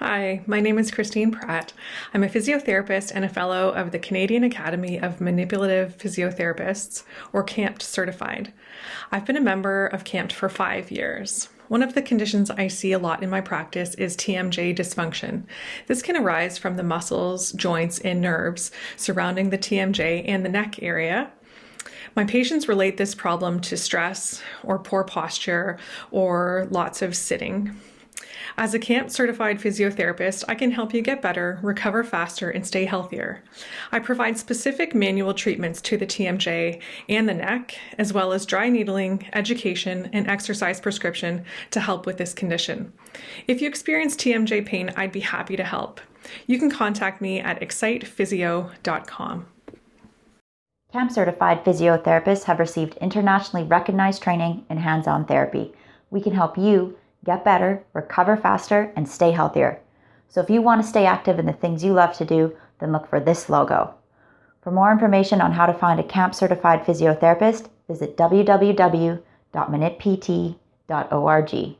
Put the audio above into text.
Hi, my name is Christine Pratt. I'm a physiotherapist and a fellow of the Canadian Academy of Manipulative Physiotherapists, or CAMPT-Certified. I've been a member of CAMPT for 5 years. One of the conditions I see a lot in my practice is TMJ dysfunction. This can arise from the muscles, joints, and nerves surrounding the TMJ and the neck area. My patients relate this problem to stress or poor posture or lots of sitting. As a CAMPT-certified physiotherapist, I can help you get better, recover faster, and stay healthier. I provide specific manual treatments to the TMJ and the neck, as well as dry needling, education, and exercise prescription to help with this condition. If you experience TMJ pain, I'd be happy to help. You can contact me at excitephysio.com. CAMPT-certified physiotherapists have received internationally recognized training in hands-on therapy. We can help you get better, recover faster, and stay healthier. So if you want to stay active in the things you love to do, then look for this logo. For more information on how to find a CAMPT-certified physiotherapist, visit www.manippt.org.